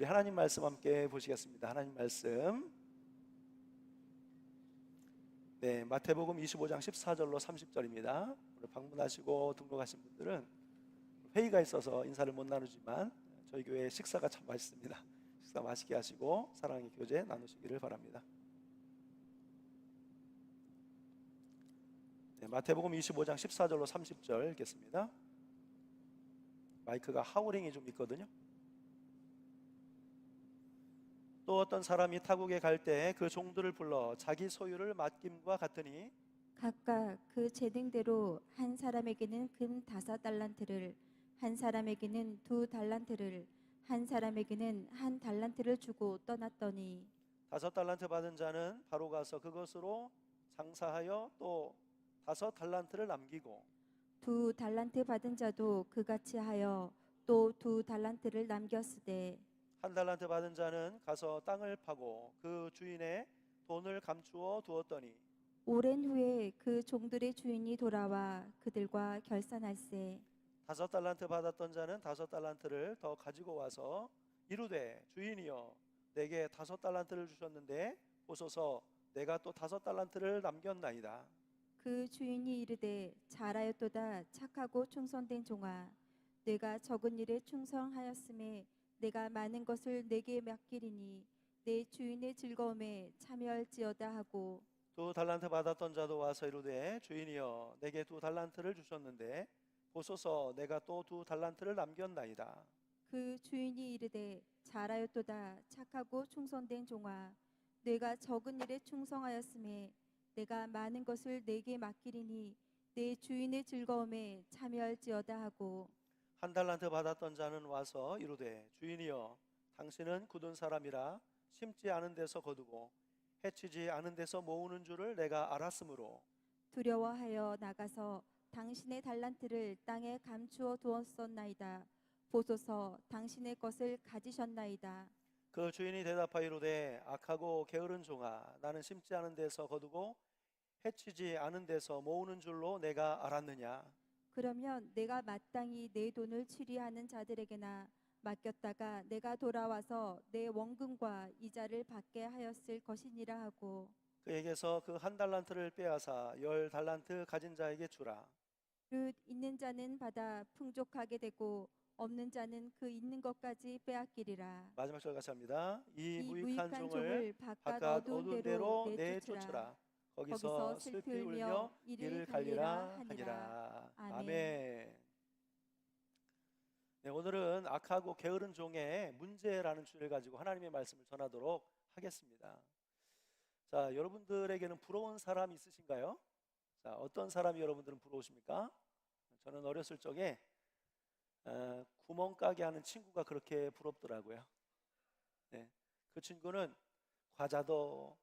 우리 하나님 말씀 함께 보시겠습니다. 하나님 말씀. 네, 마태복음 25장 14절로 30절입니다. 오늘 방문하시고 등록하신 분들은 회의가 있어서 인사를 못 나누지만 저희 교회 식사가 참 맛있습니다. 식사 맛있게 하시고 사랑의 교제 나누시기를 바랍니다. 네, 마태복음 25장 14절로 30절 읽겠습니다. 마이크가 하우링이 좀 있거든요. 또 어떤 사람이 타국에 갈 때 그 종들을 불러 자기 소유를 맡김과 같으니 각각 그 재능대로 한 사람에게는 금 5달란트를, 한 사람에게는 2달란트를, 한 사람에게는 1달란트를 주고 떠났더니 5달란트 받은 자는 바로 가서 그것으로 장사하여 또 5달란트를 남기고 2달란트 받은 자도 그같이 하여 또 2달란트를 남겼으되 1달란트 받은 자는 가서 땅을 파고 그 주인의 돈을 감추어 두었더니 오랜 후에 그 종들의 주인이 돌아와 그들과 결산할세. 5달란트 받았던 자는 5달란트를 더 가지고 와서 이르되 주인이여 내게 5달란트를 주셨는데 보소서 내가 또 5달란트를 남겼나이다. 그 주인이 이르되 잘하였도다 착하고 충성된 종아, 내가 적은 일에 충성하였음에 내가 많은 것을 내게 맡기리니 내 주인의 즐거움에 참여할지어다 하고 2달란트 받았던 자도 와서 이르되 주인이여 내게 2달란트를 주셨는데 보소서 내가 또 2달란트를 남겼나이다. 그 주인이 이르되 잘하였도다 착하고 충성된 종아, 내가 적은 일에 충성하였음에 내가 많은 것을 내게 맡기리니 내 주인의 즐거움에 참여할지어다 하고 1달란트 받았던 자는 와서 이르되 주인이여 당신은 굳은 사람이라 심지 않은 데서 거두고 해치지 않은 데서 모으는 줄을 내가 알았으므로 두려워하여 나가서 당신의 달란트를 땅에 감추어 두었었나이다. 보소서 당신의 것을 가지셨나이다. 그 주인이 대답하여 이르되 악하고 게으른 종아 나는 심지 않은 데서 거두고 해치지 않은 데서 모으는 줄로 내가 알았느냐. 그러면 내가 마땅히 내 돈을 취리하는 자들에게나 맡겼다가 내가 돌아와서 내 원금과 이자를 받게 하였을 것이니라 하고 그에게서 그 1달란트를 빼앗아 10달란트 가진 자에게 주라. 릇 있는 자는 받아 풍족하게 되고 없는 자는 그 있는 것까지 빼앗기리라. 마지막 절 같이 합니다. 이 이 무익한 무익한 종을 종을 바깥 바깥 어두운 어두운 데로 데로 내쫓으라. 내쫓으라. 거기서 거기서 슬피 슬피 울며 울며 이를 이를 갈리라 갈리라 하니라. 하니라. 아멘. 아멘. 네, 오늘은 악하고 게으른 종의 문제라는 주제를 가지고 하나님의 말씀을 전하도록 하겠습니다. 자, 여러분들에게는 부러운 사람 있으신가요? 자, 어떤 사람이 여러분들은 부러우십니까? 저는 어렸을 적에 구멍가게 하는 친구가 그렇게 부럽더라고요. 네, 그 친구는 과자도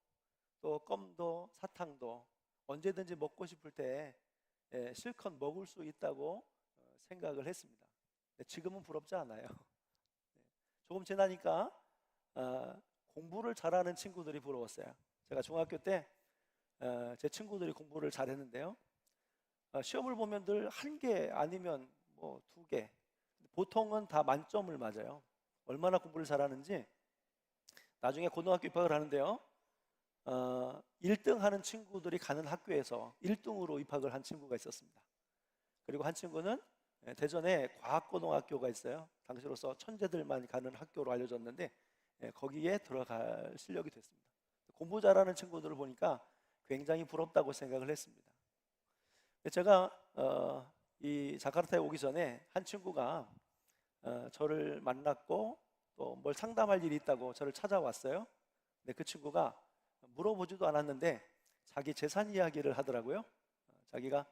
또 껌도 사탕도 언제든지 먹고 싶을 때 실컷 먹을 수 있다고 생각을 했습니다. 지금은 부럽지 않아요. 조금 지나니까 공부를 잘하는 친구들이 부러웠어요. 제가 중학교 때 제 친구들이 공부를 잘했는데요. 시험을 보면 늘 1개 아니면 뭐 2개, 보통은 다 만점을 맞아요. 얼마나 공부를 잘하는지. 나중에 고등학교 입학을 하는데요. 1등 하는 친구들이 가는 학교에서 1등으로 입학을 한 친구가 있었습니다. 그리고 한 친구는 대전에 과학고등학교가 있어요. 당시로서 천재들만 가는 학교로 알려졌는데 거기에 들어갈 실력이 됐습니다. 공부 잘하는 친구들을 보니까 굉장히 부럽다고 생각을 했습니다. 제가 이 자카르타에 오기 전에 한 친구가 저를 만났고 또 뭘 상담할 일이 있다고 저를 찾아왔어요. 근데 그 친구가 물어보지도 않았는데 자기 재산 이야기를 하더라고요. 자기가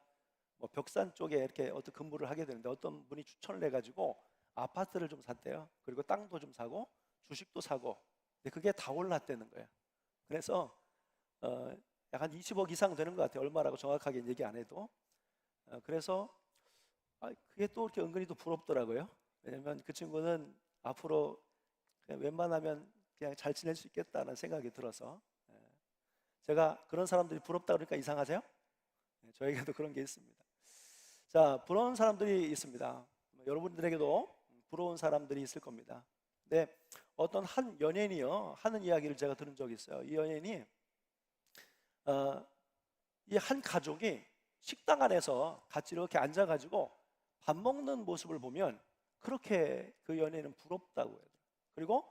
뭐 벽산 쪽에 이렇게 어떤 근무를 하게 되는데 어떤 분이 추천을 해가지고 아파트를 좀 샀대요. 그리고 땅도 좀 사고 주식도 사고. 근데 그게 다 올랐다는 거예요. 그래서 약 한 20억 이상 되는 것 같아요. 얼마라고 정확하게 얘기 안 해도. 그래서 그게 또 이렇게 은근히 또 부럽더라고요. 왜냐면 그 친구는 앞으로 그냥 웬만하면 그냥 잘 지낼 수 있겠다는 생각이 들어서. 제가 그런 사람들이 부럽다 그러니까 이상하세요? 저에게도 그런 게 있습니다. 자, 부러운 사람들이 있습니다. 여러분들에게도 부러운 사람들이 있을 겁니다. 근데 어떤 한 연예인이요 하는 이야기를 제가 들은 적이 있어요. 이 연예인이 이 한 가족이 식당 안에서 같이 이렇게 앉아가지고 밥 먹는 모습을 보면 그렇게 그 연예인은 부럽다고 해요. 그리고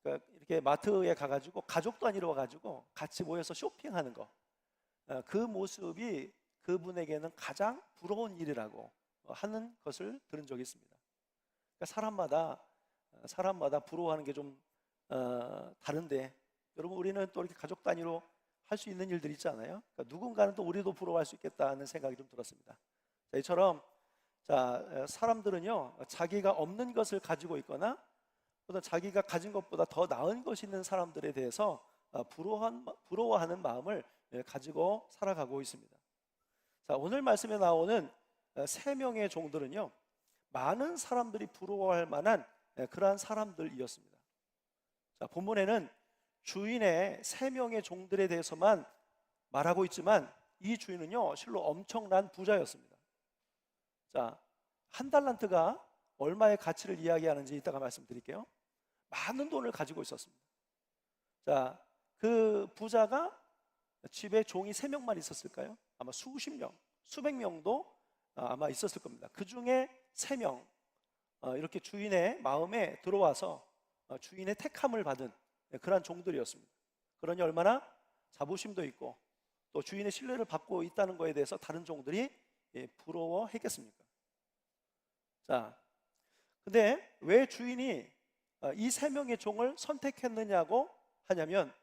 이렇게 마트에 가가지고 가족도 안 이루어가지고 같이 모여서 쇼핑하는 거, 그 모습이 그분에게는 가장 부러운 일이라고 하는 것을 들은 적이 있습니다. 그러니까 사람마다 부러워하는 게 좀 다른데, 여러분 우리는 또 이렇게 가족 단위로 할 수 있는 일들이 있잖아요. 그러니까 누군가는 또 우리도 부러워할 수 있겠다는 생각이 좀 들었습니다. 자, 이처럼 사람들은요 자기가 없는 것을 가지고 있거나 또는 자기가 가진 것보다 더 나은 것이 있는 사람들에 대해서 부러워하는 마음을 가지고 살아가고 있습니다. 자, 오늘 말씀에 나오는 세 명의 종들은요 많은 사람들이 부러워할 만한 그러한 사람들이었습니다. 자, 본문에는 주인의 세 명의 종들에 대해서만 말하고 있지만 이 주인은요 실로 엄청난 부자였습니다. 자, 한 달란트가 얼마의 가치를 이야기하는지 이따가 말씀드릴게요. 많은 돈을 가지고 있었습니다. 자, 그 부자가 집에 종이 3명만 있었을까요? 아마 수십 명, 수백 명도 아마 있었을 겁니다. 그 중에 3명, 이렇게 주인의 마음에 들어와서 주인의 택함을 받은 그러한 종들이었습니다. 그러니 얼마나 자부심도 있고 또 주인의 신뢰를 받고 있다는 것에 대해서 다른 종들이 부러워했겠습니까? 자, 근데 왜 주인이 이 3명의 종을 선택했느냐고 하냐면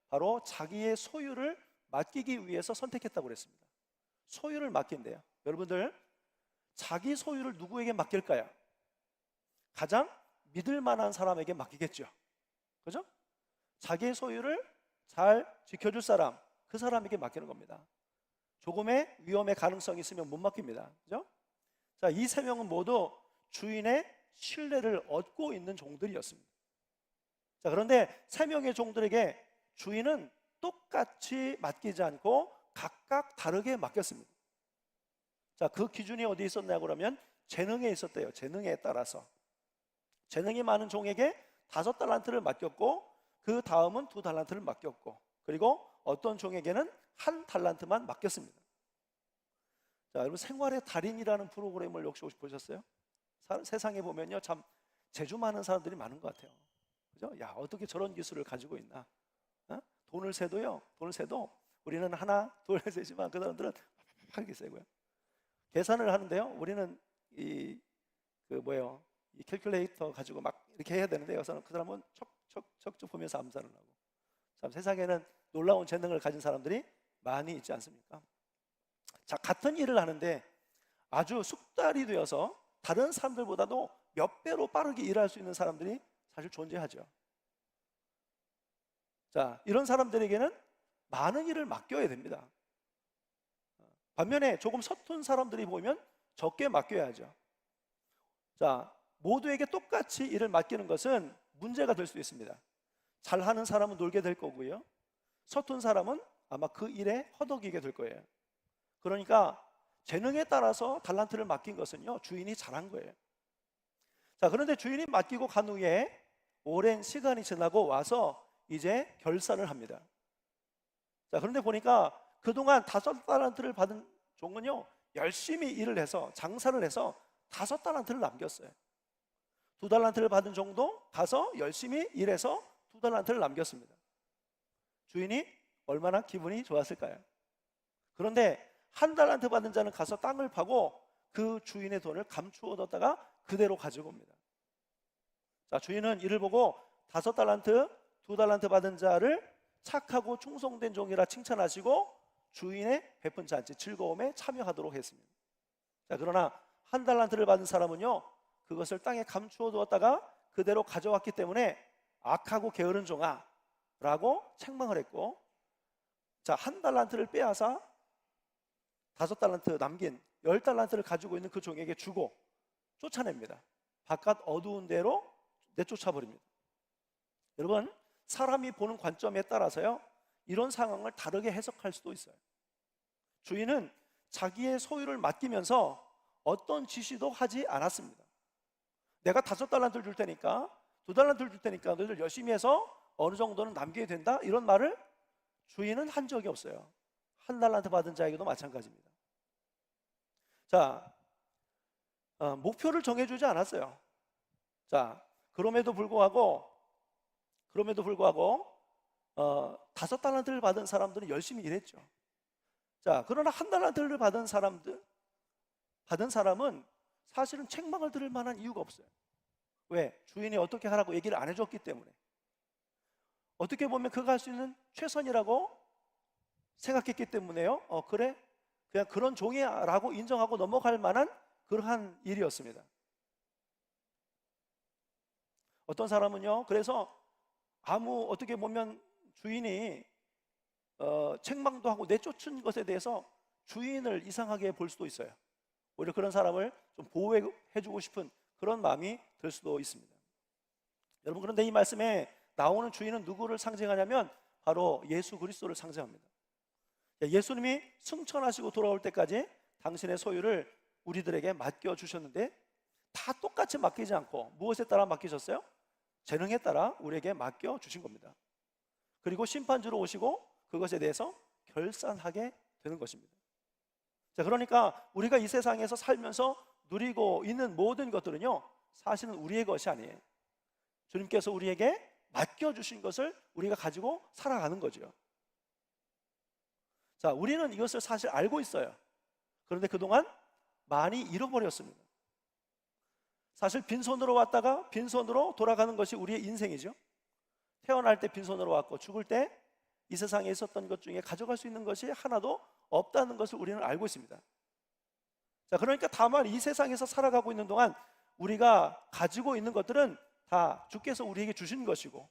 바로 자기의 소유를 맡기기 위해서 선택했다고 그랬습니다. 소유를 맡긴대요. 여러분들 자기 소유를 누구에게 맡길까요? 가장 믿을 만한 사람에게 맡기겠죠. 그죠? 자기의 소유를 잘 지켜줄 사람, 그 사람에게 맡기는 겁니다. 조금의 위험의 가능성이 있으면 못 맡깁니다. 그죠? 자, 이 3명은 모두 주인의 신뢰를 얻고 있는 종들이었습니다. 자, 그런데 3명의 종들에게 주인은 똑같이 맡기지 않고 각각 다르게 맡겼습니다. 자, 그 기준이 어디 있었냐 그러면 재능에 있었대요. 재능에 따라서 재능이 많은 종에게 5달란트를 맡겼고 그 다음은 2달란트를 맡겼고 그리고 어떤 종에게는 1달란트만 맡겼습니다. 자, 여러분 생활의 달인이라는 프로그램을 혹시 보셨어요? 세상에 보면요 참 재주 많은 사람들이 많은 것 같아요. 그죠? 야, 어떻게 저런 기술을 가지고 있나? 돈을 세도 우리는 하나, 둘, 셋이지만 그 사람들은 하게 세고요. 계산을 하는데요, 우리는 이 캘큘레이터 가지고 막 이렇게 해야 되는데 그 사람은 척척척 보면서 암산을 하고. 참 세상에는 놀라운 재능을 가진 사람들이 많이 있지 않습니까? 자, 같은 일을 하는데 아주 숙달이 되어서 다른 사람들보다도 몇 배로 빠르게 일할 수 있는 사람들이 사실 존재하죠. 자, 이런 사람들에게는 많은 일을 맡겨야 됩니다. 반면에 조금 서툰 사람들이 보면 적게 맡겨야죠. 자, 모두에게 똑같이 일을 맡기는 것은 문제가 될 수 있습니다. 잘하는 사람은 놀게 될 거고요, 서툰 사람은 아마 그 일에 허덕이게 될 거예요. 그러니까 재능에 따라서 달란트를 맡긴 것은요 주인이 잘한 거예요. 자, 그런데 주인이 맡기고 간 후에 오랜 시간이 지나고 와서 이제 결산을 합니다. 자, 그런데 보니까 그동안 5달란트를 받은 종은요 열심히 일을 해서 장사를 해서 5달란트를 남겼어요. 2달란트를 받은 종도 가서 열심히 일해서 2달란트를 남겼습니다. 주인이 얼마나 기분이 좋았을까요? 그런데 1달란트 받은 자는 가서 땅을 파고 그 주인의 돈을 감추어뒀다가 그대로 가지고 옵니다. 자, 주인은 이를 보고 5달란트, 2달란트 받은 자를 착하고 충성된 종이라 칭찬하시고 주인의 베푼 잔치 즐거움에 참여하도록 했습니다. 자, 그러나 1달란트를 받은 사람은요 그것을 땅에 감추어 두었다가 그대로 가져왔기 때문에 악하고 게으른 종아 라고 책망을 했고, 자, 1달란트를 빼앗아 5달란트 남긴 10달란트를 가지고 있는 그 종에게 주고 쫓아냅니다. 바깥 어두운 데로 내쫓아 버립니다. 여러분, 사람이 보는 관점에 따라서요 이런 상황을 다르게 해석할 수도 있어요. 주인은 자기의 소유를 맡기면서 어떤 지시도 하지 않았습니다. 내가 5달란트를 줄 테니까 2달란트를 줄 테니까 너희들 열심히 해서 어느 정도는 남겨야 된다, 이런 말을 주인은 한 적이 없어요. 1달란트 받은 자에게도 마찬가지입니다. 자, 목표를 정해주지 않았어요. 자, 그럼에도 불구하고 5달란트를 받은 사람들은 열심히 일했죠. 자, 그러나 1달란트를 받은 사람은 사실은 책망을 들을 만한 이유가 없어요. 왜? 주인이 어떻게 하라고 얘기를 안 해줬기 때문에. 어떻게 보면 그가 할 수 있는 최선이라고 생각했기 때문에요. 그래? 그냥 그런 종이야 라고 인정하고 넘어갈 만한 그러한 일이었습니다. 어떤 사람은요, 그래서 어떻게 보면 주인이 책망도 하고 내쫓은 것에 대해서 주인을 이상하게 볼 수도 있어요. 오히려 그런 사람을 좀 보호해주고 싶은 그런 마음이 들 수도 있습니다. 여러분, 그런데 이 말씀에 나오는 주인은 누구를 상징하냐면 바로 예수 그리스도를 상징합니다. 예수님이 승천하시고 돌아올 때까지 당신의 소유를 우리들에게 맡겨주셨는데, 다 똑같이 맡기지 않고 무엇에 따라 맡기셨어요? 재능에 따라 우리에게 맡겨주신 겁니다. 그리고 심판주로 오시고 그것에 대해서 결산하게 되는 것입니다. 자, 그러니까 우리가 이 세상에서 살면서 누리고 있는 모든 것들은요, 사실은 우리의 것이 아니에요. 주님께서 우리에게 맡겨주신 것을 우리가 가지고 살아가는 거죠. 자, 우리는 이것을 사실 알고 있어요. 그런데 그동안 많이 잃어버렸습니다. 사실 빈손으로 왔다가 빈손으로 돌아가는 것이 우리의 인생이죠. 태어날 때 빈손으로 왔고 죽을 때 이 세상에 있었던 것 중에 가져갈 수 있는 것이 하나도 없다는 것을 우리는 알고 있습니다. 자, 그러니까 다만 이 세상에서 살아가고 있는 동안 우리가 가지고 있는 것들은 다 주께서 우리에게 주신 것이고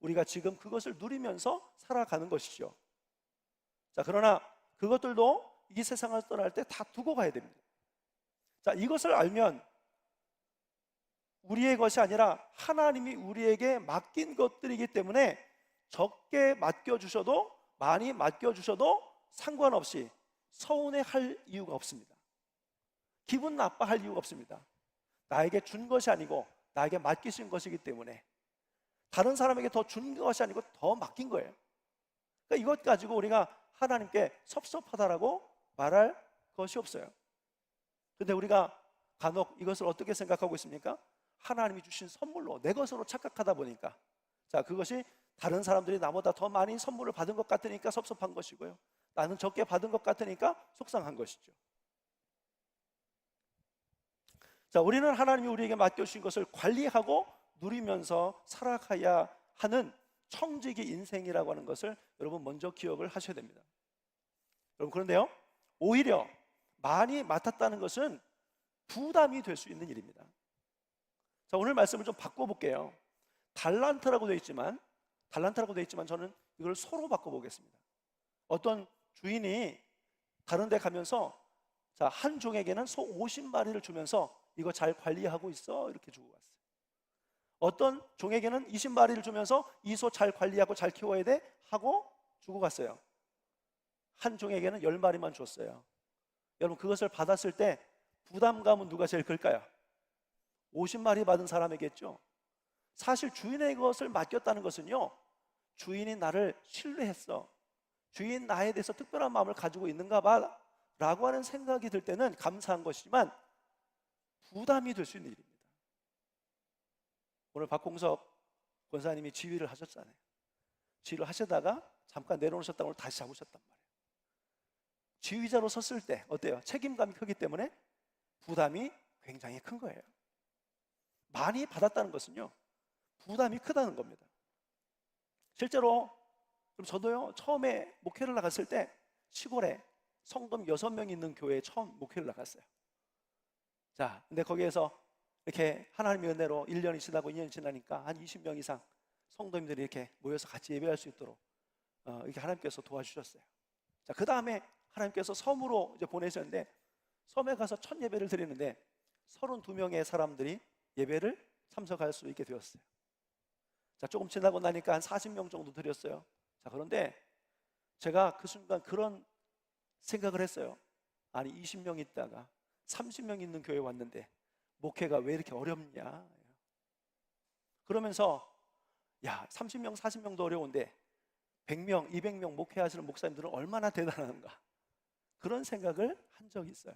우리가 지금 그것을 누리면서 살아가는 것이죠. 자, 그러나 그것들도 이 세상을 떠날 때 다 두고 가야 됩니다. 자, 이것을 알면 우리의 것이 아니라 하나님이 우리에게 맡긴 것들이기 때문에 적게 맡겨주셔도 많이 맡겨주셔도 상관없이 서운해할 이유가 없습니다. 기분 나빠할 이유가 없습니다. 나에게 준 것이 아니고 나에게 맡기신 것이기 때문에, 다른 사람에게 더 준 것이 아니고 더 맡긴 거예요. 그러니까 이것 가지고 우리가 하나님께 섭섭하다라고 말할 것이 없어요. 그런데 우리가 간혹 이것을 어떻게 생각하고 있습니까? 하나님이 주신 선물로 내 것으로 착각하다 보니까, 자, 그것이 다른 사람들이 나보다 더 많이 선물을 받은 것 같으니까 섭섭한 것이고요, 나는 적게 받은 것 같으니까 속상한 것이죠. 자, 우리는 하나님이 우리에게 맡겨주신 것을 관리하고 누리면서 살아가야 하는 청지기 인생이라고 하는 것을 여러분 먼저 기억을 하셔야 됩니다. 여러분, 그런데요, 오히려 많이 맡았다는 것은 부담이 될 수 있는 일입니다. 자, 오늘 말씀을 좀 바꿔볼게요. 달란트라고 되어 있지만 저는 이걸 소로 바꿔보겠습니다. 어떤 주인이 다른 데 가면서, 자, 한 종에게는 소 50마리를 주면서 이거 잘 관리하고 있어 이렇게 주고 갔어요. 어떤 종에게는 20마리를 주면서 이 소 잘 관리하고 잘 키워야 돼 하고 주고 갔어요. 한 종에게는 10마리만 줬어요. 여러분, 그것을 받았을 때 부담감은 누가 제일 클까요? 50마리 받은 사람이겠죠. 사실 주인의 것을 맡겼다는 것은요, 주인이 나를 신뢰했어, 주인 나에 대해서 특별한 마음을 가지고 있는가 봐 라고 하는 생각이 들 때는 감사한 것이지만 부담이 될 수 있는 일입니다. 오늘 박홍석 권사님이 지휘를 하셨잖아요. 지휘를 하시다가 잠깐 내려오셨다가 오늘 다시 잡으셨단 말이에요. 지휘자로 섰을 때 어때요? 책임감이 크기 때문에 부담이 굉장히 큰 거예요. 많이 받았다는 것은요, 부담이 크다는 겁니다. 실제로 저도요, 처음에 목회를 나갔을 때 시골에 성도님 6명 있는 교회에 처음 목회를 나갔어요. 자, 근데 거기에서 이렇게 하나님의 은혜로 1년이 지나고 2년이 지나니까 한 20명 이상 성도님들이 이렇게 모여서 같이 예배할 수 있도록 이렇게 하나님께서 도와주셨어요. 자, 그 다음에 하나님께서 섬으로 이제 보내셨는데, 섬에 가서 첫 예배를 드리는데 32명의 사람들이 예배를 참석할 수 있게 되었어요. 자, 조금 지나고 나니까 한 40명 정도 드렸어요. 자, 그런데 제가 그 순간 그런 생각을 했어요. 아니, 20명 있다가 30명 있는 교회에 왔는데 목회가 왜 이렇게 어렵냐. 그러면서 야, 30명, 40명도 어려운데 100명, 200명 목회하시는 목사님들은 얼마나 대단한가, 그런 생각을 한 적이 있어요.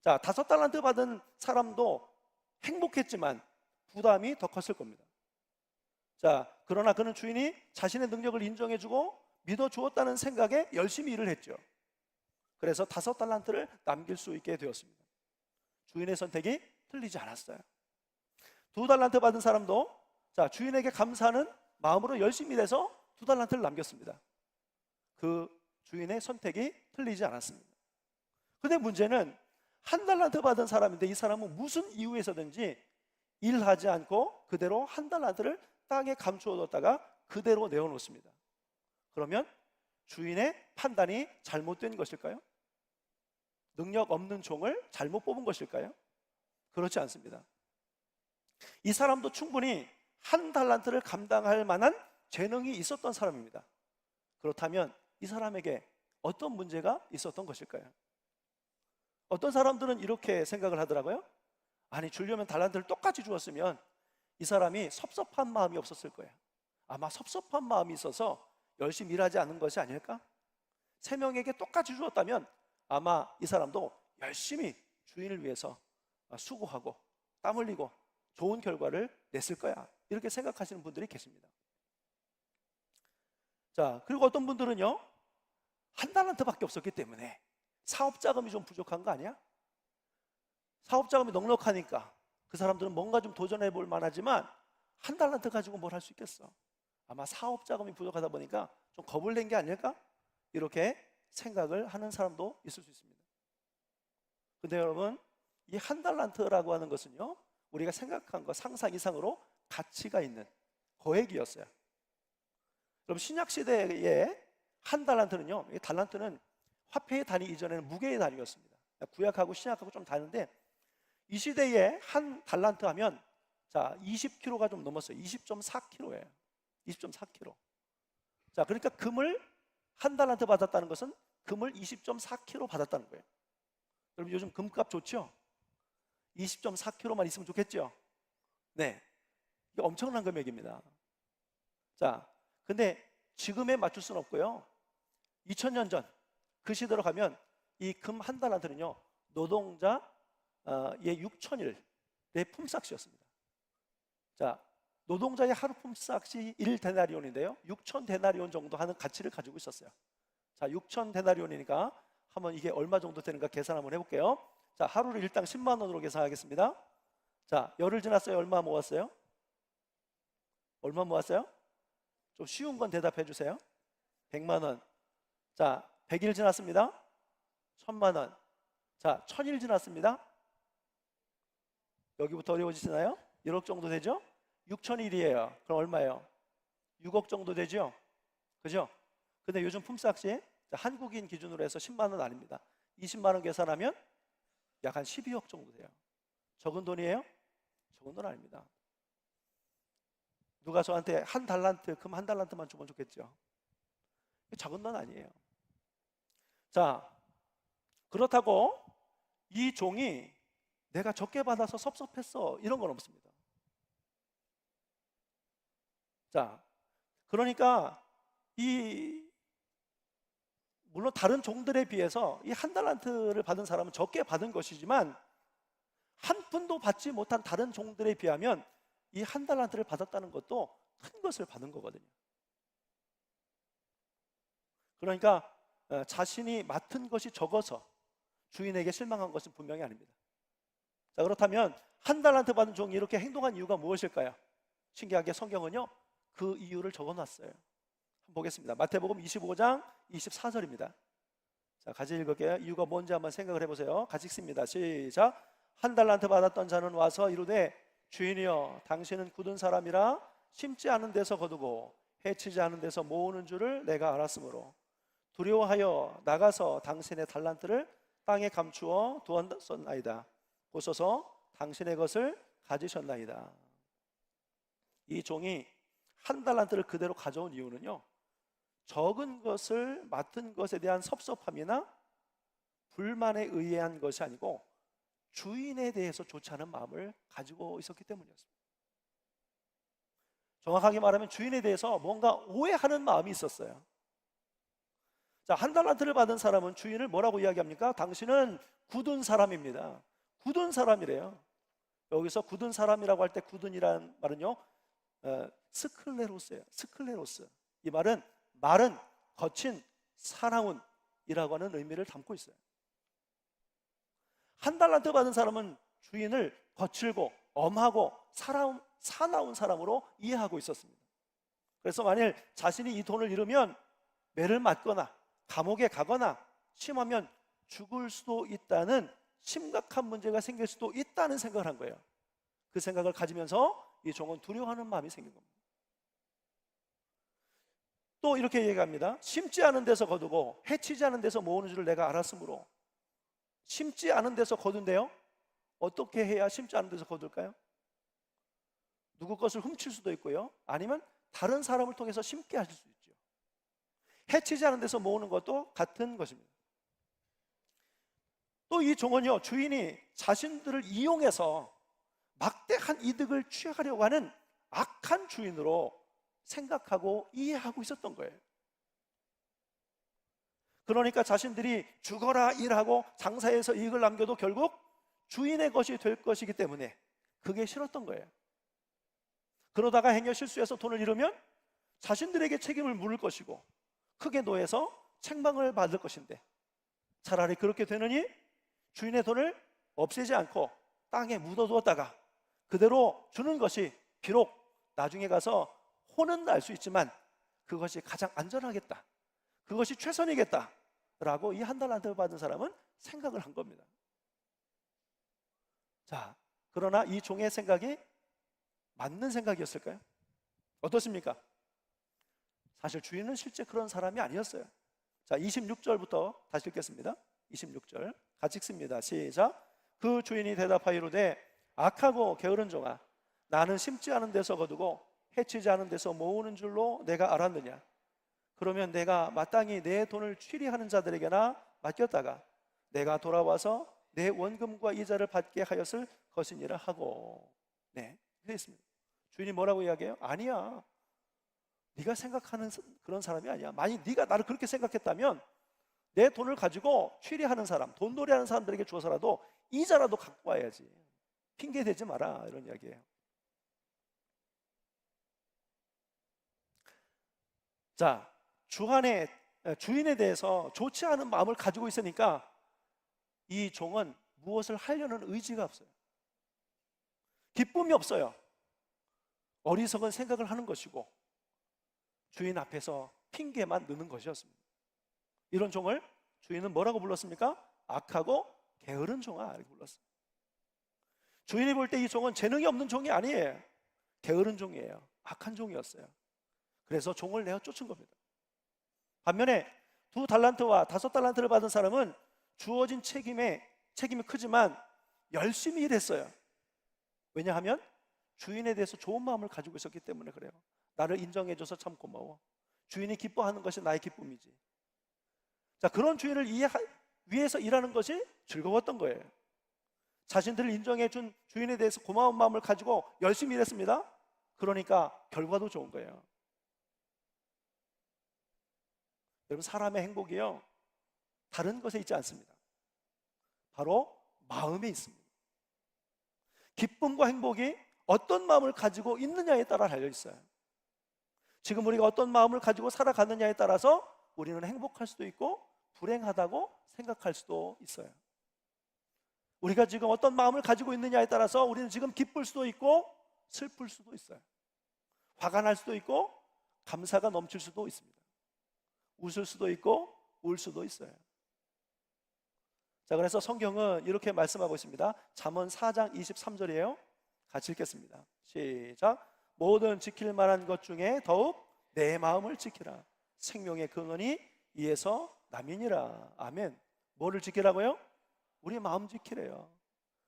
자, 5달란트 받은 사람도 행복했지만 부담이 더 컸을 겁니다. 자, 그러나 그는 주인이 자신의 능력을 인정해주고 믿어주었다는 생각에 열심히 일을 했죠. 그래서 5달란트를 남길 수 있게 되었습니다. 주인의 선택이 틀리지 않았어요. 2달란트 받은 사람도 자, 주인에게 감사하는 마음으로 열심히 일해서 2달란트를 남겼습니다. 그 주인의 선택이 틀리지 않았습니다. 근데 문제는 1달란트 받은 사람인데 이 사람은 무슨 이유에서든지 일하지 않고 그대로 1달란트를 땅에 감추어뒀다가 그대로 내어놓습니다. 그러면 주인의 판단이 잘못된 것일까요? 능력 없는 종을 잘못 뽑은 것일까요? 그렇지 않습니다. 이 사람도 충분히 1달란트를 감당할 만한 재능이 있었던 사람입니다. 그렇다면 이 사람에게 어떤 문제가 있었던 것일까요? 어떤 사람들은 이렇게 생각을 하더라고요. 아니, 주려면 달란트를 똑같이 주었으면 이 사람이 섭섭한 마음이 없었을 거예요. 아마 섭섭한 마음이 있어서 열심히 일하지 않은 것이 아닐까? 3명에게 똑같이 주었다면 아마 이 사람도 열심히 주인을 위해서 수고하고 땀 흘리고 좋은 결과를 냈을 거야, 이렇게 생각하시는 분들이 계십니다. 자, 그리고 어떤 분들은요, 1달란트밖에 없었기 때문에 사업 자금이 좀 부족한 거 아니야? 사업 자금이 넉넉하니까 그 사람들은 뭔가 좀 도전해 볼 만하지만 1달란트 가지고 뭘 할 수 있겠어? 아마 사업 자금이 부족하다 보니까 좀 겁을 낸 게 아닐까? 이렇게 생각을 하는 사람도 있을 수 있습니다. 근데 여러분, 이 1달란트라고 하는 것은요, 우리가 생각한 것 상상 이상으로 가치가 있는 거액이었어요. 여러분, 신약 시대에 1달란트는요, 이 달란트는 화폐의 단위 이전에는 무게의 단위였습니다. 구약하고 신약하고 좀 다른데 이 시대에 1달란트 하면 자, 20kg가 좀 넘었어요. 20.4kg예요. 20.4kg. 자, 그러니까 금을 1달란트 받았다는 것은 금을 20.4kg 받았다는 거예요. 여러분, 요즘 금값 좋죠? 20.4kg만 있으면 좋겠죠? 네, 이게 엄청난 금액입니다. 자, 근데 지금에 맞출 수는 없고요. 2000년 전 그 시대로 가면 이 금 1달란트는요, 노동자의 6,000일의 품삯이었습니다. 자, 노동자의 하루 품삯이 1데나리온인데요 6,000데나리온 정도 하는 가치를 가지고 있었어요. 자, 6,000데나리온이니까 한번 이게 얼마 정도 되는가 계산 한번 해볼게요. 자, 하루를 일당 10만 원으로 계산하겠습니다. 자, 열흘 지났어요. 얼마 모았어요? 얼마 모았어요? 좀 쉬운 건 대답해 주세요. 100만 원. 자, 100일 지났습니다. 1000만 원. 자, 1000일 지났습니다. 여기부터 어려워지시나요? 1억 정도 되죠? 6000일이에요. 그럼 얼마예요? 6억 정도 되죠? 그죠? 근데 요즘 품삯이 한국인 기준으로 해서 10만 원 아닙니다. 20만 원 계산하면 약 한 12억 정도 돼요. 적은 돈이에요? 적은 돈 아닙니다. 누가 저한테 1달란트, 금 1달란트만 주면 좋겠죠? 적은 돈 아니에요. 자, 그렇다고 이 종이 내가 적게 받아서 섭섭했어, 이런 건 없습니다. 자, 그러니까 물론 다른 종들에 비해서 이 1달란트를 받은 사람은 적게 받은 것이지만 한 푼도 받지 못한 다른 종들에 비하면 이 1달란트를 받았다는 것도 큰 것을 받은 거거든요. 그러니까 자신이 맡은 것이 적어서 주인에게 실망한 것은 분명히 아닙니다. 자, 그렇다면 1달란트 받은 종이 이렇게 행동한 이유가 무엇일까요? 신기하게 성경은요, 그 이유를 적어놨어요. 한번 보겠습니다. 마태복음 25장 24절입니다. 자, 같이 읽을게요. 이유가 뭔지 한번 생각을 해보세요. 같이 읽습니다. 시작. 1달란트 받았던 자는 와서 이르되 주인이여, 당신은 굳은 사람이라 심지 않은 데서 거두고 해치지 않은 데서 모으는 줄을 내가 알았으므로 두려워하여 나가서 당신의 달란트를 땅에 감추어 두었나이다. 보소서 당신의 것을 가지셨나이다. 이 종이 1달란트를 그대로 가져온 이유는요, 적은 것을 맡은 것에 대한 섭섭함이나 불만에 의한 것이 아니고 주인에 대해서 좋지 않은 마음을 가지고 있었기 때문이었습니다. 정확하게 말하면 주인에 대해서 뭔가 오해하는 마음이 있었어요. 자, 한 달란트를 받은 사람은 주인을 뭐라고 이야기합니까? 당신은 굳은 사람입니다. 굳은 사람이래요. 여기서 굳은 사람이라고 할 때 굳은이라는 말은요, 스클레로스예요. 스클레로스. 이 말은 마른, 거친, 사나운이라고 하는 의미를 담고 있어요. 한 달란트 받은 사람은 주인을 거칠고 엄하고 사나운 사람으로 이해하고 있었습니다. 그래서 만일 자신이 이 돈을 잃으면 매를 맞거나 감옥에 가거나 심하면 죽을 수도 있다는 심각한 문제가 생길 수도 있다는 생각을 한 거예요. 그 생각을 가지면서 이 종은 두려워하는 마음이 생긴 겁니다. 또 이렇게 얘기합니다. 심지 않은 데서 거두고 해치지 않은 데서 모으는 줄을 내가 알았으므로. 심지 않은 데서 거둔대요. 어떻게 해야 심지 않은 데서 거둘까요? 누구 것을 훔칠 수도 있고요, 아니면 다른 사람을 통해서 심게 하실 수 있죠. 해치지 않은 데서 모으는 것도 같은 것입니다. 또 이 종은요, 주인이 자신들을 이용해서 막대한 이득을 취하려고 하는 악한 주인으로 생각하고 이해하고 있었던 거예요. 그러니까 자신들이 죽어라 일하고 장사해서 이익을 남겨도 결국 주인의 것이 될 것이기 때문에 그게 싫었던 거예요. 그러다가 행여 실수해서 돈을 잃으면 자신들에게 책임을 물을 것이고 크게 노해서 책망을 받을 것인데, 차라리 그렇게 되느니 주인의 돈을 없애지 않고 땅에 묻어두었다가 그대로 주는 것이 비록 나중에 가서 혼은 날 수 있지만 그것이 가장 안전하겠다, 그것이 최선이겠다 라고 이 한 달란트 받은 사람은 생각을 한 겁니다. 자, 그러나 이 종의 생각이 맞는 생각이었을까요? 어떻습니까? 사실 주인은 실제 그런 사람이 아니었어요. 자, 26절부터 다시 읽겠습니다. 26절 같이 읽습니다. 시작. 그 주인이 대답하여 이르되 악하고 게으른 종아, 나는 심지 않은 데서 거두고 해치지 않은 데서 모으는 줄로 내가 알았느냐? 그러면 내가 마땅히 내 돈을 취리하는 자들에게나 맡겼다가 내가 돌아와서 내 원금과 이자를 받게 하였을 것이니라 하고. 네, 그랬습니다. 주인이 뭐라고 이야기해요? 아니야, 네가 생각하는 그런 사람이 아니야. 만약 네가 나를 그렇게 생각했다면 내 돈을 가지고 취리하는 사람, 돈놀이하는 사람들에게 주어서라도 이자라도 갖고 와야지. 핑계 대지 마라, 이런 이야기예요. 자, 주인에 대해서 좋지 않은 마음을 가지고 있으니까 이 종은 무엇을 하려는 의지가 없어요. 기쁨이 없어요. 어리석은 생각을 하는 것이고 주인 앞에서 핑계만 넣는 것이었습니다. 이런 종을 주인은 뭐라고 불렀습니까? 악하고 게으른 종아, 이렇게 불렀어요. 주인이 볼 때 이 종은 재능이 없는 종이 아니에요. 게으른 종이에요. 악한 종이었어요. 그래서 종을 내어 쫓은 겁니다. 반면에 2달란트와 5달란트를 받은 사람은 주어진 책임이 크지만 열심히 일했어요. 왜냐하면 주인에 대해서 좋은 마음을 가지고 있었기 때문에 그래요. 나를 인정해줘서 참 고마워. 주인이 기뻐하는 것이 나의 기쁨이지. 자, 그런 주인을 위해서 일하는 것이 즐거웠던 거예요. 자신들을 인정해준 주인에 대해서 고마운 마음을 가지고 열심히 일했습니다. 그러니까 결과도 좋은 거예요. 여러분, 사람의 행복이요, 다른 것에 있지 않습니다. 바로 마음에 있습니다. 기쁨과 행복이 어떤 마음을 가지고 있느냐에 따라 달려 있어요. 지금 우리가 어떤 마음을 가지고 살아가느냐에 따라서 우리는 행복할 수도 있고 불행하다고 생각할 수도 있어요. 우리가 지금 어떤 마음을 가지고 있느냐에 따라서 우리는 지금 기쁠 수도 있고 슬플 수도 있어요. 화가 날 수도 있고 감사가 넘칠 수도 있습니다. 웃을 수도 있고 울 수도 있어요. 자, 그래서 성경은 이렇게 말씀하고 있습니다. 잠언 4장 23절이에요. 같이 읽겠습니다. 시작. 모든 지킬 만한 것 중에 더욱 내 마음을 지키라. 생명의 근원이 이에서 남이니라. 아멘. 뭐를 지키라고요? 우리 마음 지키래요.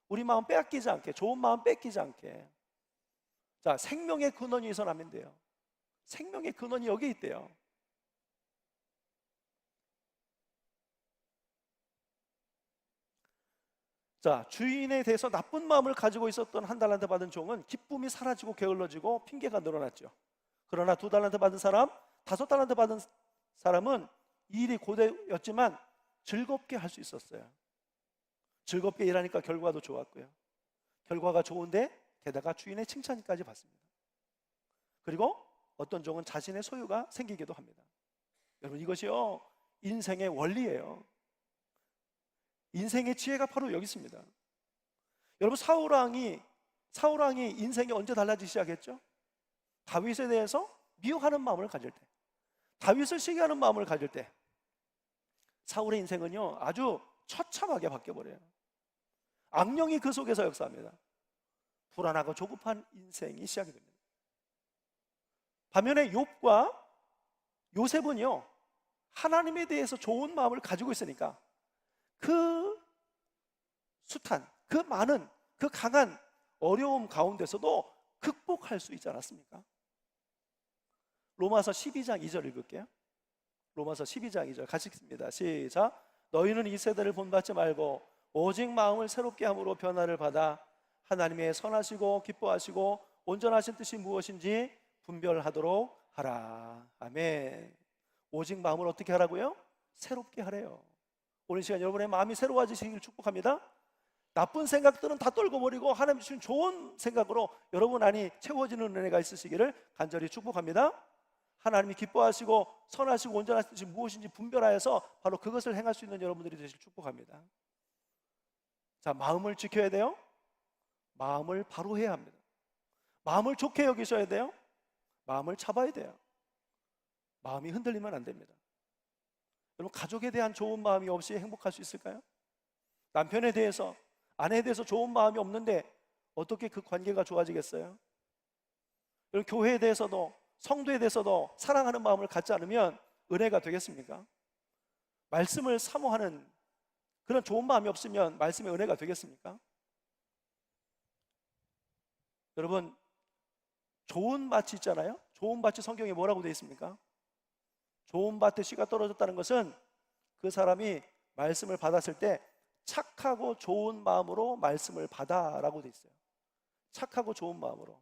우리 마음 빼앗기지 않게, 좋은 마음 뺏기지 않게. 자, 생명의 근원이 이에서 남인데요. 생명의 근원이 여기 있대요. 자, 주인에 대해서 나쁜 마음을 가지고 있었던 한 달란트 받은 종은 기쁨이 사라지고 게을러지고 핑계가 늘어났죠. 그러나 2달란트 받은 사람, 5달란트 받은 사람은 이 일이 고되었지만 즐겁게 할 수 있었어요. 즐겁게 일하니까 결과도 좋았고요. 결과가 좋은데 게다가 주인의 칭찬까지 받습니다. 그리고 어떤 종은 자신의 소유가 생기기도 합니다. 여러분, 이것이요 인생의 원리예요. 인생의 지혜가 바로 여기 있습니다. 여러분, 사울왕이 인생이 언제 달라지기 시작했죠? 다윗에 대해서 미워하는 마음을 가질 때, 다윗을 시기하는 마음을 가질 때 사울의 인생은요 아주 처참하게 바뀌어버려요. 악령이 그 속에서 역사합니다. 불안하고 조급한 인생이 시작이 됩니다. 반면에 욥과 요셉은요 하나님에 대해서 좋은 마음을 가지고 있으니까 그 숱한, 그 많은, 그 강한 어려움 가운데서도 극복할 수 있지 않았습니까? 로마서 12장 2절 읽을게요. 로마서 12장 2절 같이 읽습니다. 시작. 너희는 이 세대를 본받지 말고 오직 마음을 새롭게 함으로 변화를 받아 하나님의 선하시고 기뻐하시고 온전하신 뜻이 무엇인지 분별하도록 하라. 아멘. 오직 마음을 어떻게 하라고요? 새롭게 하래요. 오늘 시간 여러분의 마음이 새로워지시길 축복합니다. 나쁜 생각들은 다 떨궈버리고 하나님 주신 좋은 생각으로 여러분 안이 채워지는 은혜가 있으시기를 간절히 축복합니다. 하나님이 기뻐하시고 선하시고 온전하신 뜻이 무엇인지 분별하여서 바로 그것을 행할 수 있는 여러분들이 되시길 축복합니다. 자, 마음을 지켜야 돼요. 마음을 바로 해야 합니다. 마음을 좋게 여기셔야 돼요. 마음을 잡아야 돼요. 마음이 흔들리면 안 됩니다. 여러분, 가족에 대한 좋은 마음이 없이 행복할 수 있을까요? 남편에 대해서, 아내에 대해서 좋은 마음이 없는데 어떻게 그 관계가 좋아지겠어요? 여러분, 교회에 대해서도 성도에 대해서도 사랑하는 마음을 갖지 않으면 은혜가 되겠습니까? 말씀을 사모하는 그런 좋은 마음이 없으면 말씀의 은혜가 되겠습니까? 여러분, 좋은 밭이 있잖아요. 좋은 밭이 성경에 뭐라고 되어 있습니까? 좋은 밭에 씨가 떨어졌다는 것은 그 사람이 말씀을 받았을 때 착하고 좋은 마음으로 말씀을 받아라고 되어 있어요. 착하고 좋은 마음으로.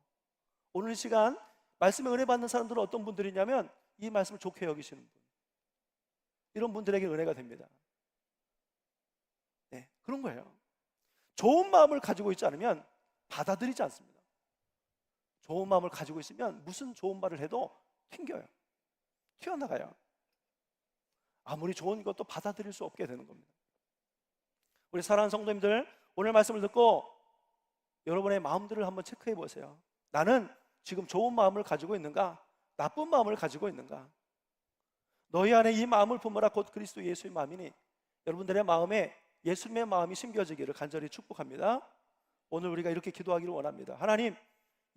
오늘 시간 말씀에 은혜 받는 사람들은 어떤 분들이냐면 이 말씀을 좋게 여기시는 분, 이런 분들에게 은혜가 됩니다. 네, 그런 거예요. 좋은 마음을 가지고 있지 않으면 받아들이지 않습니다. 좋은 마음을 가지고 있으면 무슨 좋은 말을 해도 튕겨요. 튀어나가요. 아무리 좋은 것도 받아들일 수 없게 되는 겁니다. 우리 사랑하는 성도님들, 오늘 말씀을 듣고 여러분의 마음들을 한번 체크해 보세요. 나는 지금 좋은 마음을 가지고 있는가? 나쁜 마음을 가지고 있는가? 너희 안에 이 마음을 품으라 곧 그리스도 예수의 마음이니, 여러분들의 마음에 예수님의 마음이 심겨지기를 간절히 축복합니다. 오늘 우리가 이렇게 기도하기를 원합니다. 하나님,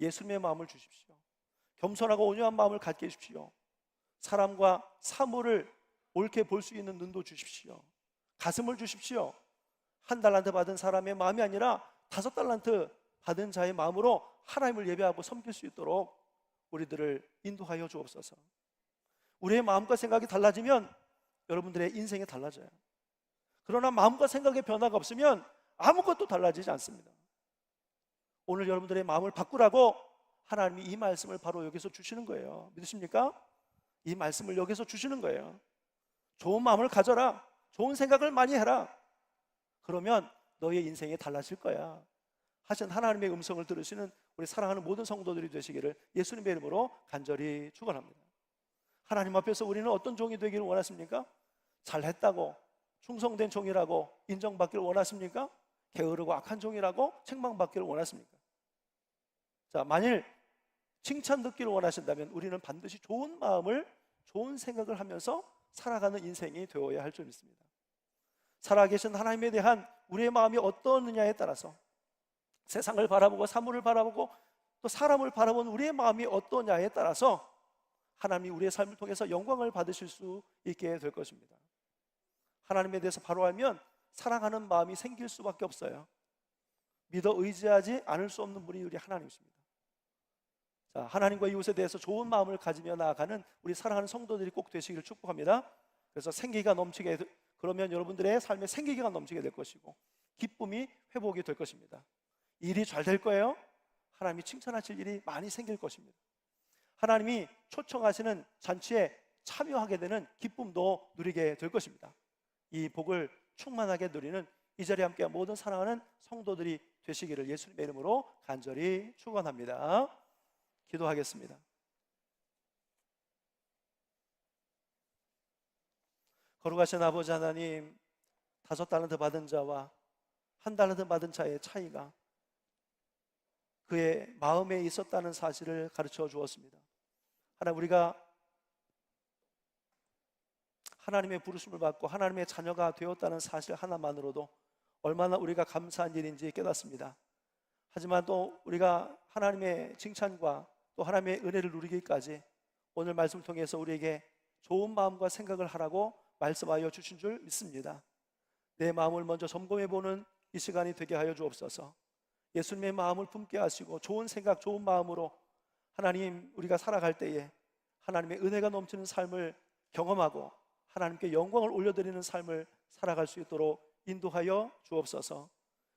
예수님의 마음을 주십시오. 겸손하고 온유한 마음을 갖게 해주십시오. 사람과 사물을 옳게 볼 수 있는 눈도 주십시오. 가슴을 주십시오. 1달란트 받은 사람의 마음이 아니라 5달란트 받은 자의 마음으로 하나님을 예배하고 섬길 수 있도록 우리들을 인도하여 주옵소서. 우리의 마음과 생각이 달라지면 여러분들의 인생이 달라져요. 그러나 마음과 생각의 변화가 없으면 아무것도 달라지지 않습니다. 오늘 여러분들의 마음을 바꾸라고 하나님이 이 말씀을 바로 여기서 주시는 거예요. 믿으십니까? 이 말씀을 여기서 주시는 거예요. 좋은 마음을 가져라. 좋은 생각을 많이 해라. 그러면 너의 인생이 달라질 거야 하신 하나님의 음성을 들으시는 우리 사랑하는 모든 성도들이 되시기를 예수님의 이름으로 간절히 축원합니다. 하나님 앞에서 우리는 어떤 종이 되기를 원하십니까? 잘했다고, 충성된 종이라고 인정받기를 원하십니까? 게으르고 악한 종이라고 책망받기를 원하십니까? 자, 만일 칭찬 듣기를 원하신다면 우리는 반드시 좋은 마음을, 좋은 생각을 하면서 살아가는 인생이 되어야 할 줄 믿습니다. 살아계신 하나님에 대한 우리의 마음이 어떠느냐에 따라서, 세상을 바라보고 사물을 바라보고 또 사람을 바라보는 우리의 마음이 어떠냐에 따라서 하나님이 우리의 삶을 통해서 영광을 받으실 수 있게 될 것입니다. 하나님에 대해서 바로 알면 사랑하는 마음이 생길 수밖에 없어요. 믿어 의지하지 않을 수 없는 분이 우리 하나님이십니다. 자, 하나님과 이웃에 대해서 좋은 마음을 가지며 나아가는 우리 사랑하는 성도들이 꼭 되시기를 축복합니다. 그래서 생기가 넘치게, 그러면 여러분들의 삶에 생기가 넘치게 될 것이고, 기쁨이 회복이 될 것입니다. 일이 잘 될 거예요. 하나님이 칭찬하실 일이 많이 생길 것입니다. 하나님이 초청하시는 잔치에 참여하게 되는 기쁨도 누리게 될 것입니다. 이 복을 충만하게 누리는 이 자리에 함께 모든 사랑하는 성도들이 되시기를 예수님의 이름으로 간절히 축원합니다. 기도하겠습니다. 거룩하신 아버지 하나님, 5달란트 받은 자와 1달란트 받은 자의 차이가 그의 마음에 있었다는 사실을 가르쳐 주었습니다. 하나님, 우리가 하나님의 부르심을 받고 하나님의 자녀가 되었다는 사실 하나만으로도 얼마나 우리가 감사한 일인지 깨닫습니다. 하지만 또 우리가 하나님의 칭찬과 또 하나님의 은혜를 누리기까지 오늘 말씀을 통해서 우리에게 좋은 마음과 생각을 하라고 말씀하여 주신 줄 믿습니다. 내 마음을 먼저 점검해보는 이 시간이 되게 하여 주옵소서. 예수님의 마음을 품게 하시고 좋은 생각, 좋은 마음으로 하나님, 우리가 살아갈 때에 하나님의 은혜가 넘치는 삶을 경험하고 하나님께 영광을 올려드리는 삶을 살아갈 수 있도록 인도하여 주옵소서.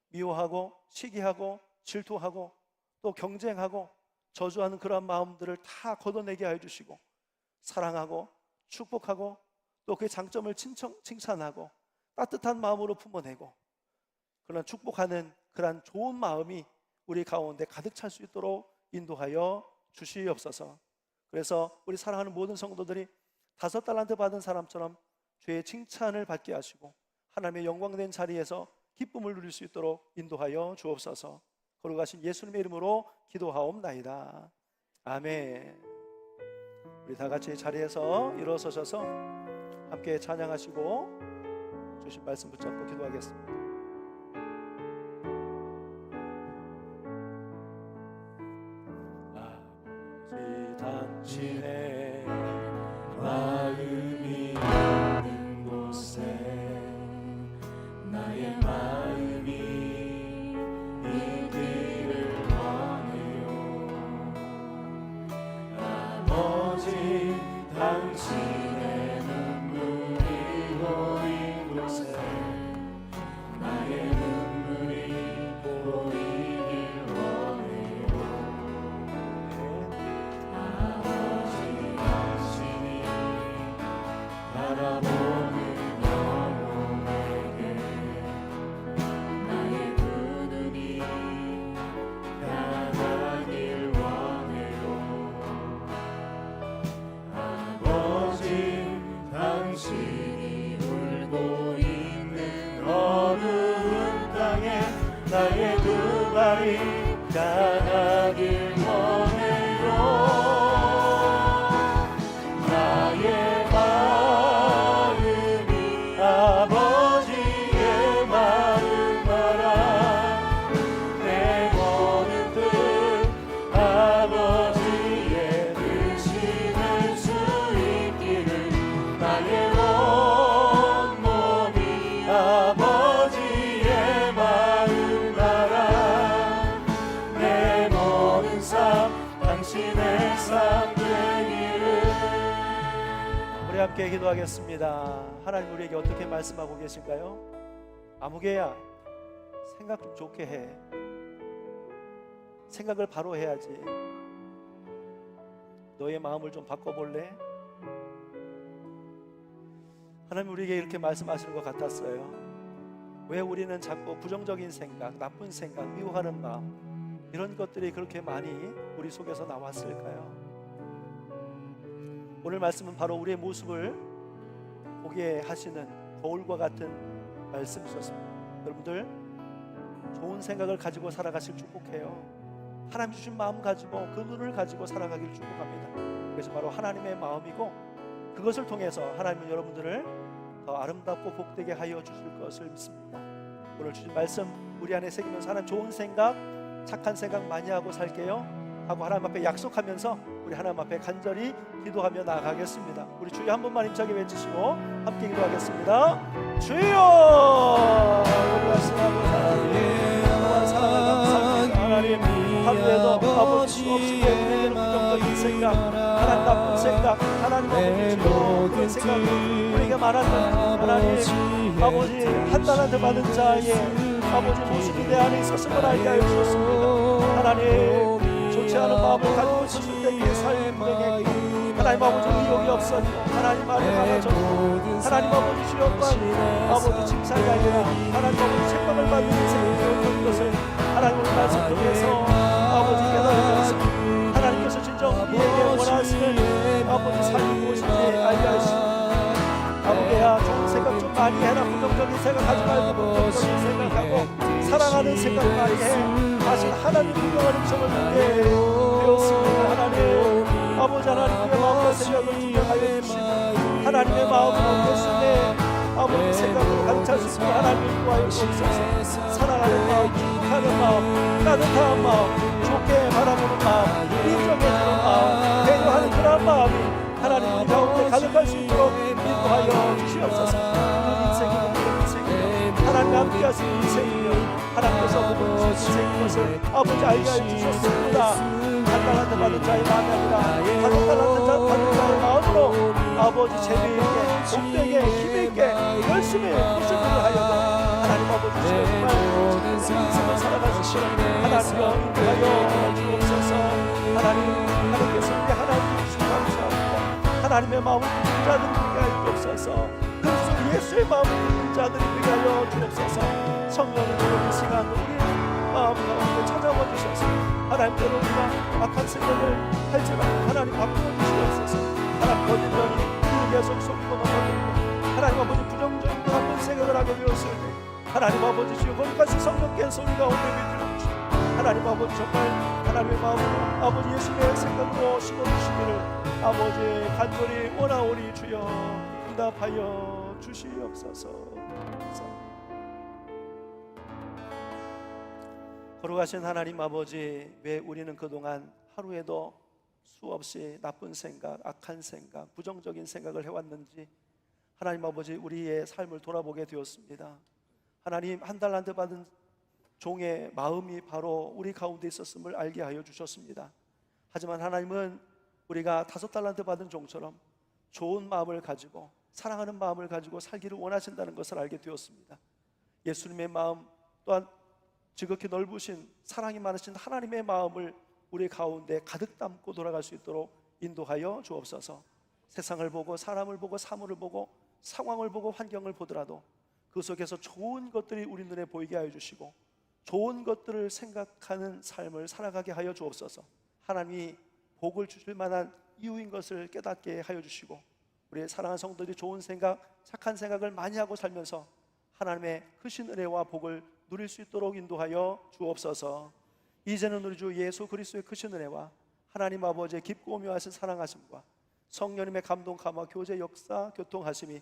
미워하고 시기하고 질투하고 또 경쟁하고 저주하는 그러한 마음들을 다 걷어내게 하여 주시고 사랑하고 축복하고 또 그의 장점을 칭찬하고 따뜻한 마음으로 품어내고 그런 축복하는 그러한 좋은 마음이 우리 가운데 가득 찰 수 있도록 인도하여 주시옵소서. 그래서 우리 사랑하는 모든 성도들이 5달란트 받은 사람처럼 죄의 칭찬을 받게 하시고 하나님의 영광된 자리에서 기쁨을 누릴 수 있도록 인도하여 주옵소서. 거룩하신 예수님의 이름으로 기도하옵나이다. 아멘. 우리 다 같이 자리에서 일어서셔서 함께 찬양하시고 주신 말씀 붙잡고 기도하겠습니다. 아버지, 당신의 마음이 있는 곳에 나의 마음이 있기를 원해요. 아버지, 당신의 눈물이 고인 곳에 나의 눈물이 고이길 원해요. 아버지, 당신이 바라보는 영혼에게 나의 두 눈이 나가길 원해요. 아버지, 당신이 울고 있는 어두운 땅에 나의 두 발이 나가길 원해요. 나의 마음이 아버지의 마음 알아. 내 모든 뜻 아버지의 뜻이 수 있기를 나의 온몸이 아버지의 마음 알아. 내 모든 삶 당신의 삶 되기를. 우리 함께 기도하겠습니다. 하나님, 우리에게 어떻게 말씀하고 계실까요? 아무개야, 생각 좀 좋게 해. 생각을 바로 해야지. 너의 마음을 좀 바꿔볼래? 하나님, 우리에게 이렇게 말씀하시는 것 같았어요. 왜 우리는 자꾸 부정적인 생각, 나쁜 생각, 미워하는 마음, 이런 것들이 그렇게 많이 우리 속에서 나왔을까요? 오늘 말씀은 바로 우리의 모습을 보게 하시는 거울과 같은 말씀이셨습니다. 여러분들, 좋은 생각을 가지고 살아가실 축복해요. 하나님 주신 마음 가지고 그 눈을 가지고 살아가길 축복합니다. 그래서 바로 하나님의 마음이고 그것을 통해서 하나님은 여러분들을 더 아름답고 복되게 하여 주실 것을 믿습니다. 오늘 주신 말씀 우리 안에 새기면서 하나님 좋은 생각, 착한 생각 많이 하고 살게요 하고 하나님 앞에 약속하면서 우리 하나님 앞에 간절히 기도하며 나아가겠습니다. 우리 주여 한 번만 힘차게 외치시고 함께 기도하겠습니다. 주여! 말씀하고 사랑합니다. 하나님, 하루에도 아버지 수 없이 우리에게는 부정적인 생각, 하나님 나쁜 생각, 하나님 아버지 주여 그런 생각 우리에게 말하는 하나님 아버지, 1달란트 받은 자의 아버지 모습이 내 안에 있었음을 알게 하여 주셨습니다. 하나님 좋지 않은 마음을 가지고 있었을 때 그 삶이 불행했고 하나님 아버지 의욕이 없었고 하나님 말에 많아졌고 하나님 아버지 주였던 아버지 칭찬이 아니라 하나님 아버지 책망을 받는 인생이 되었던 것을 하나님 오늘 말씀 통해서 아버지 깨달으면서 하나님께서 진정 우리에게 원하시는 아버지 삶이 무엇인지 알게 하시고 아버지야 좋은 생각 좀 많이 해라. 부정적인 생각하지 말고 긍정적인 생각하고 사랑하는 생각 많이 해. 다시 하나님 구경하는 음성을 듣게 되었습니다. 하나님 아버지 하나님의 마음과 생각을 구경하여 주시고 하나님의 마음으로 예수님의 아버지 생각으로 가득 찰 수 있도록 하나님을 구하여 주옵소서. 사랑하는 마음, 축복하는 마음, 따뜻한 마음, 좋게 바라보는 마음, 인정해주는 마음, 배려하는 그런 마음이 하나님 우리 가운데 가득할 수 있도록 인도하여 주시옵소서. 그 인생이고 그 인생이며 하나님 함께 하신 인생이며 하나님께서 모든 인생인 것을 아버지 알게 하여 주셨습니다. 한 달란트 받은 자의 마음이 아니라 5달란트 받은 자의 마음으로 아버지 재미있게 복되게 힘있게 열심히 무엇을 하여도 하나님 아버지 정말 인생을 살아갈 수 있도록 하나님여 인도하여 주옵소서. 하나님께서 우리 하나님 주신 감사합니다. 하나님의 마음을 품는 자들이 되게 하여 주옵소서. 그리스도 예수의 마음을 품는 자들이 되게 하여 주옵소서. 성령님 오늘 이 시간 우리 마음 가운데 찾아와 주셔서 하나님께로 우리가 악한 생각을 할지라도 하나님 바꾸어 주시옵소서. 하나님 거짓말이 우리를 계속 속이고 넘어들고 하나님 아버지 부정적인 나쁜 생각을 하게 되었을 때 하나님 아버지 주여 거기까지 성령께서 우리 가운데 믿음을 주시고 하나님 아버지 정말 하나님의 마음으로 아버지 예수님의 생각으로 심어주시기를 아버지 간절히 원하오니 주여 응답하여 주시옵소서. 거룩하신 하나님 아버지, 왜 우리는 그동안 하루에도 수없이 나쁜 생각, 악한 생각, 부정적인 생각을 해왔는지 하나님 아버지 우리의 삶을 돌아보게 되었습니다. 하나님 한 달란트 받은 종의 마음이 바로 우리 가운데 있었음을 알게 하여 주셨습니다. 하지만 하나님은 우리가 5달란트 받은 종처럼 좋은 마음을 가지고 사랑하는 마음을 가지고 살기를 원하신다는 것을 알게 되었습니다. 예수님의 마음 또한 지극히 넓으신 사랑이 많으신 하나님의 마음을 우리 가운데 가득 담고 돌아갈 수 있도록 인도하여 주옵소서. 세상을 보고 사람을 보고 사물을 보고 상황을 보고 환경을 보더라도 그 속에서 좋은 것들이 우리 눈에 보이게 하여 주시고 좋은 것들을 생각하는 삶을 살아가게 하여 주옵소서. 하나님이 복을 주실 만한 이유인 것을 깨닫게 하여 주시고 우리의 사랑하는 성도들이 좋은 생각, 착한 생각을 많이 하고 살면서 하나님의 크신 은혜와 복을 누릴 수 있도록 인도하여 주옵소서. 이제는 우리 주 예수 그리스도의 크신 은혜와 하나님 아버지의 깊고 오묘하신 사랑하심과 성령님의 감동, 감화, 교제, 역사, 교통하심이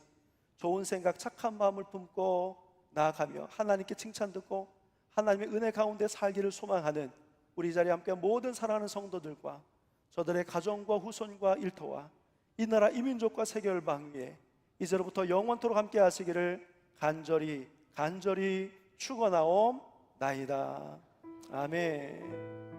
좋은 생각, 착한 마음을 품고 나아가며 하나님께 칭찬 듣고 하나님의 은혜 가운데 살기를 소망하는 우리 자리에 함께 모든 사랑하는 성도들과 저들의 가정과 후손과 일터와 이 나라 이 민족과 세계 열방 위에 이제로부터 영원토록 함께 하시기를 간절히 축원하옵나이다. 아멘.